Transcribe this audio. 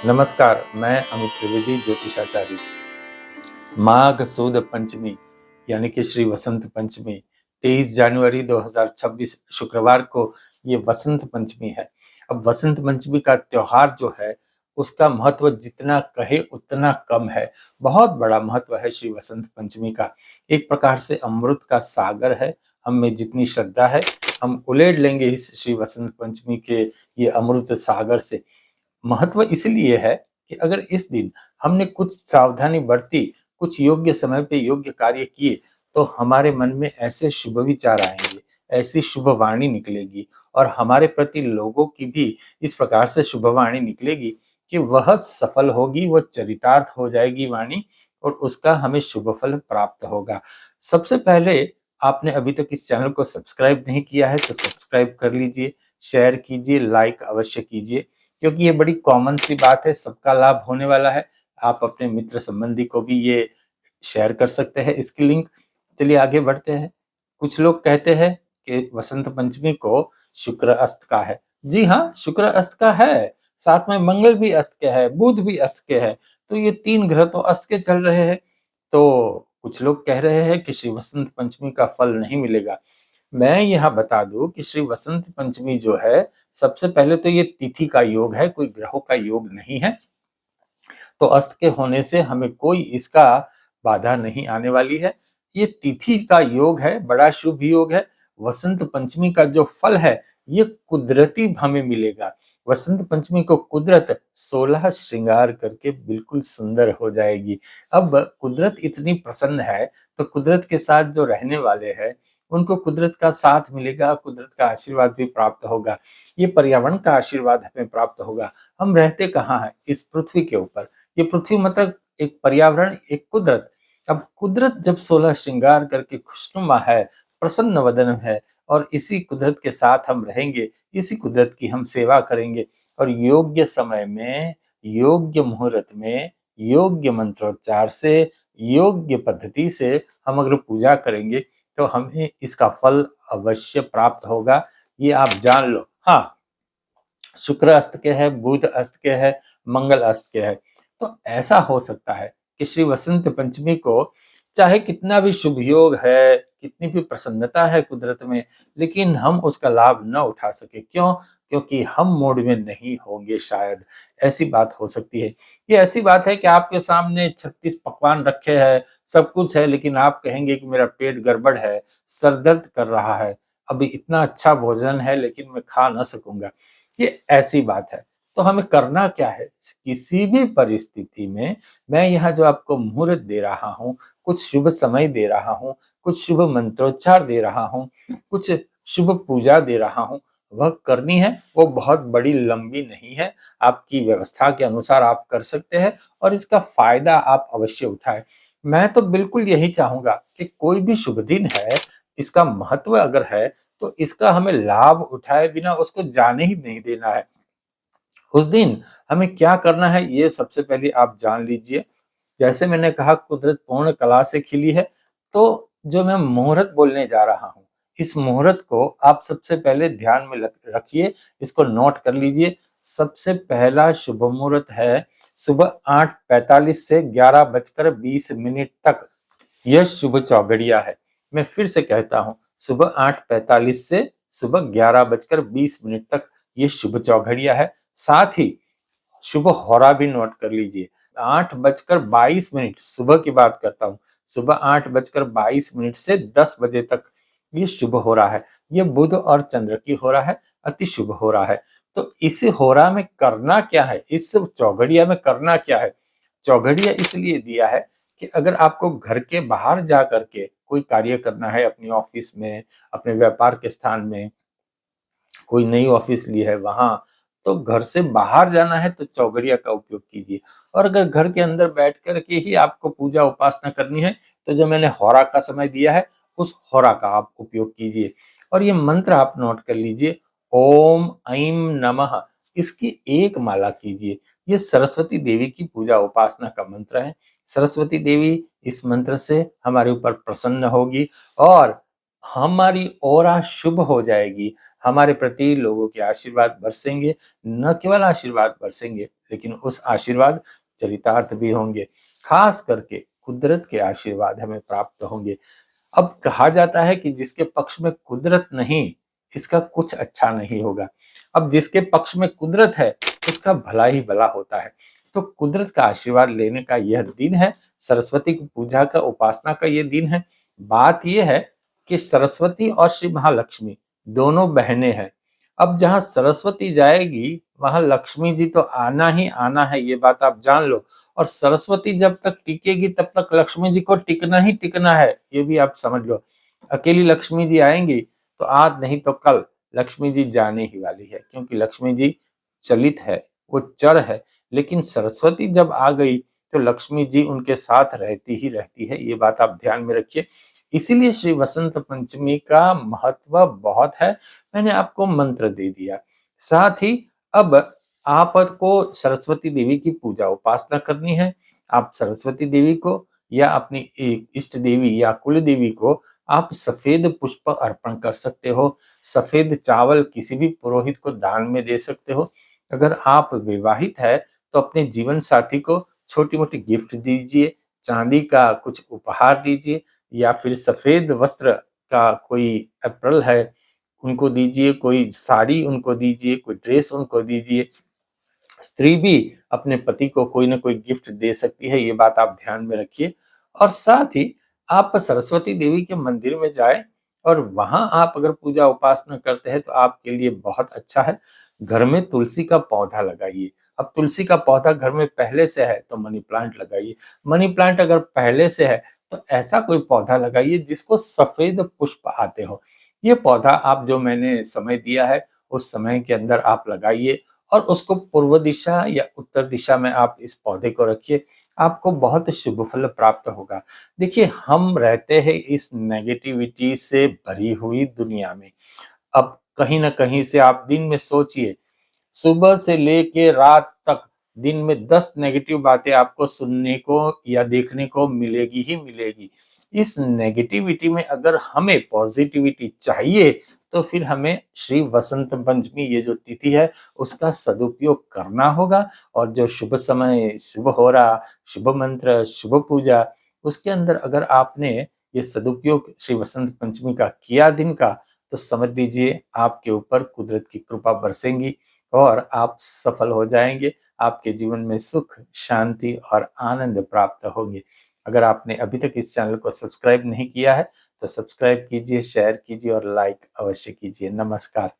नमस्कार, मैं अमित त्रिवेदी ज्योतिषाचार्य। माघ सुद पंचमी यानी कि श्री वसंत पंचमी 23 जनवरी 2026 शुक्रवार को ये वसंत पंचमी है। अब वसंत पंचमी का त्योहार जो है उसका महत्व जितना कहे उतना कम है। बहुत बड़ा महत्व है श्री वसंत पंचमी का। एक प्रकार से अमृत का सागर है। हम में जितनी श्रद्धा है हम उलेड़ लेंगे इस श्री वसंत पंचमी के ये अमृत सागर से। महत्व इसलिए है कि अगर इस दिन हमने कुछ सावधानी बरती, कुछ योग्य समय पे योग्य कार्य किए, तो हमारे मन में ऐसे शुभ विचार आएंगे, ऐसी शुभ वाणी निकलेगी और हमारे प्रति लोगों की भी इस प्रकार से शुभ वाणी निकलेगी कि वह सफल होगी, वह चरितार्थ हो जाएगी वाणी और उसका हमें शुभ फल प्राप्त होगा। सबसे पहले आपने अभी तक इस चैनल को सब्सक्राइब नहीं किया है तो सब्सक्राइब कर लीजिए, शेयर कीजिए, लाइक अवश्य कीजिए, क्योंकि ये बड़ी कॉमन सी बात है, सबका लाभ होने वाला है। आप अपने मित्र संबंधी को भी ये शेयर कर सकते हैं इसकी लिंक। चलिए आगे बढ़ते हैं। कुछ लोग कहते हैं कि वसंत पंचमी को शुक्र अस्त का है। जी हाँ, शुक्र अस्त का है, साथ में मंगल भी अस्त के है, बुध भी अस्त के है, तो ये 3 ग्रह तो अस्त के चल रहे हैं। तो कुछ लोग कह रहे हैं कि श्री वसंत पंचमी का फल नहीं मिलेगा। मैं यहाँ बता दूं कि श्री वसंत पंचमी जो है, सबसे पहले तो ये तिथि का योग है, कोई ग्रहों का योग नहीं है। तो अस्त के होने से हमें कोई इसका बाधा नहीं आने वाली है। ये तिथि का योग है, बड़ा शुभ योग है। वसंत पंचमी का जो फल है ये कुदरती हमें मिलेगा। वसंत पंचमी को कुदरत 16 श्रृंगार करके बिल्कुल सुंदर हो जाएगी। अब कुदरत इतनी प्रसन्न है तो कुदरत के साथ जो रहने वाले हैं उनको कुदरत का साथ मिलेगा, कुदरत का आशीर्वाद भी प्राप्त होगा। ये पर्यावरण का आशीर्वाद हमें प्राप्त होगा। हम रहते कहाँ हैं? इस पृथ्वी के ऊपर। ये पृथ्वी मतलब एक पर्यावरण, एक कुदरत। अब कुदरत जब 16 श्रृंगार करके खुशनुमा है, प्रसन्न वदन है और इसी कुदरत के साथ हम रहेंगे, इसी कुदरत की हम सेवा करेंगे और योग्य समय में, योग्य मुहूर्त में, योग्य मंत्रोच्चार से, योग्य पद्धति से हम अगर पूजा करेंगे तो हमें इसका फल अवश्य प्राप्त होगा। ये आप जान लो। हाँ, शुक्र अस्त के है, बुध अस्त के है, मंगल अस्त के है, तो ऐसा हो सकता है कि श्री वसंत पंचमी को चाहे कितना भी शुभ योग है, कितनी भी प्रसन्नता है कुदरत में, लेकिन हम उसका लाभ न उठा सके। क्यों? क्योंकि हम मूड में नहीं होंगे शायद। ऐसी बात हो सकती है। ये ऐसी बात है कि आपके सामने 36 पकवान रखे हैं, सब कुछ है, लेकिन आप कहेंगे कि मेरा पेट गड़बड़ है, सर दर्द कर रहा है, अभी इतना अच्छा भोजन है लेकिन मैं खा ना सकूंगा। ये ऐसी बात है। तो हमें करना क्या है? किसी भी परिस्थिति में मैं यहाँ जो आपको मुहूर्त दे रहा हूँ, कुछ शुभ समय दे रहा हूँ, कुछ शुभ मंत्रोच्चार दे रहा हूँ, कुछ शुभ पूजा दे रहा हूँ, वह करनी है। वो बहुत बड़ी लंबी नहीं है, आपकी व्यवस्था के अनुसार आप कर सकते हैं और इसका फायदा आप अवश्य उठाएं। मैं तो बिल्कुल यही चाहूंगा कि कोई भी शुभ दिन है, इसका महत्व अगर है तो इसका हमें लाभ उठाए बिना उसको जाने ही नहीं देना है। उस दिन हमें क्या करना है ये सबसे पहले आप जान लीजिए। जैसे मैंने कहा कुदरत पूर्ण कला से खिली है, तो जो मैं मुहूर्त बोलने जा रहा हूँ, इस मुहूर्त को आप सबसे पहले ध्यान में रखिए, इसको नोट कर लीजिए। सबसे पहला शुभ मुहूर्त है सुबह 8:45 से 11:20 तक। यह शुभ चौघड़िया है। मैं फिर से कहता हूँ, सुबह 8:45 से सुबह 11:20 तक ये शुभ चौघड़िया है। साथ ही शुभ होरा भी नोट कर लीजिए। 8:22 सुबह की बात करता हूँ। सुबह 8:22 से 10 बजे तक ये शुभ हो रहा है। ये बुध और चंद्र की हो रहा है, अति शुभ हो रहा है। तो इस होरा में करना क्या है? इस चौघड़िया में करना क्या है? चौघड़िया इसलिए दिया है कि अगर आपको घर के बाहर जा करके कोई कार्य करना है, अपनी ऑफिस में, अपने व्यापार के स्थान में, कोई नई ऑफिस ली है वहां, तो घर से बाहर जाना है तो चौघड़िया का उपयोग कीजिए। और अगर घर के अंदर बैठ कर के ही आपको पूजा उपासना करनी है तो जो मैंने होरा का समय दिया है उस होरा का आप उपयोग कीजिए। और ये मंत्र आप नोट कर लीजिए, ओम ऐं नमः। इसकी एक माला कीजिए। ये सरस्वती देवी की पूजा उपासना का मंत्र है। सरस्वती देवी इस मंत्र से हमारे ऊपर प्रसन्न होगी और हमारी ऑरा शुभ हो जाएगी, हमारे प्रति लोगों के आशीर्वाद बरसेंगे, न केवल आशीर्वाद बरसेंगे लेकिन उस आशीर्वाद चरितार्थ भी होंगे। खास करके कुदरत के आशीर्वाद हमें प्राप्त होंगे। अब कहा जाता है कि जिसके पक्ष में कुदरत नहीं, इसका कुछ अच्छा नहीं होगा। अब जिसके पक्ष में कुदरत है, उसका भला ही भला होता है। तो कुदरत का आशीर्वाद लेने का यह दिन है, सरस्वती की पूजा का, उपासना का यह दिन है। बात यह है कि सरस्वती और श्री महालक्ष्मी दोनों बहनें हैं। अब जहां सरस्वती जाएगी, वहां लक्ष्मी जी तो आना ही आना है, ये बात आप जान लो। और सरस्वती जब तक टिकेगी तब तक लक्ष्मी जी को टिकना ही टिकना है, ये भी आप समझ लो। अकेली लक्ष्मी जी आएंगी तो आज नहीं तो कल लक्ष्मी जी जाने ही वाली है, क्योंकि लक्ष्मी जी चलित है, वो चर है। लेकिन सरस्वती जब आ गई तो लक्ष्मी जी उनके साथ रहती ही रहती है, ये बात आप ध्यान में रखिए। इसीलिए श्री वसंत पंचमी का महत्व बहुत है। मैंने आपको मंत्र दे दिया। साथ ही अब आपको सरस्वती देवी की पूजा उपासना करनी है। आप सरस्वती देवी को या अपनी इष्ट देवी या कुल देवी को आप सफेद पुष्प अर्पण कर सकते हो। सफेद चावल किसी भी पुरोहित को दान में दे सकते हो। अगर आप विवाहित है तो अपने जीवन साथी को छोटी मोटी गिफ्ट दीजिए, चांदी का कुछ उपहार दीजिए, या फिर सफेद वस्त्र का कोई एप्रल है उनको दीजिए, कोई साड़ी उनको दीजिए, कोई ड्रेस उनको दीजिए। स्त्री भी अपने पति को कोई ना कोई गिफ्ट दे सकती है, ये बात आप ध्यान में रखिए। और साथ ही आप सरस्वती देवी के मंदिर में जाए और वहां आप अगर पूजा उपासना करते हैं तो आपके लिए बहुत अच्छा है। घर में तुलसी का पौधा लगाइए। अब तुलसी का पौधा घर में पहले से है तो मनी प्लांट लगाइए। मनी प्लांट अगर पहले से है तो ऐसा कोई पौधा लगाइए जिसको सफेद पुष्प आते हो। ये पौधा आप जो मैंने समय दिया है उस समय के अंदर आप लगाइए और उसको पूर्व दिशा या उत्तर दिशा में आप इस पौधे को रखिए। आपको बहुत शुभ फल प्राप्त होगा। देखिए, हम रहते हैं इस नेगेटिविटी से भरी हुई दुनिया में। अब कहीं ना कहीं से आप दिन में सोचिए, सुबह से लेके रात तक दिन में 10 नेगेटिव बातें आपको सुनने को या देखने को मिलेगी ही मिलेगी। इस नेगेटिविटी में अगर हमें पॉजिटिविटी चाहिए तो फिर हमें श्री वसंत पंचमी ये जो तिथि है उसका सदुपयोग करना होगा। और जो शुभ समय, शुभ होरा, शुभ मंत्र, शुभ पूजा, उसके अंदर अगर आपने ये सदुपयोग श्री वसंत पंचमी का किया दिन का, तो समझ लीजिए आपके ऊपर कुदरत की कृपा बरसेंगी और आप सफल हो जाएंगे। आपके जीवन में सुख, शांति और आनंद प्राप्त होंगे। अगर आपने अभी तक इस चैनल को सब्सक्राइब नहीं किया है तो सब्सक्राइब कीजिए, शेयर कीजिए और लाइक अवश्य कीजिए। नमस्कार।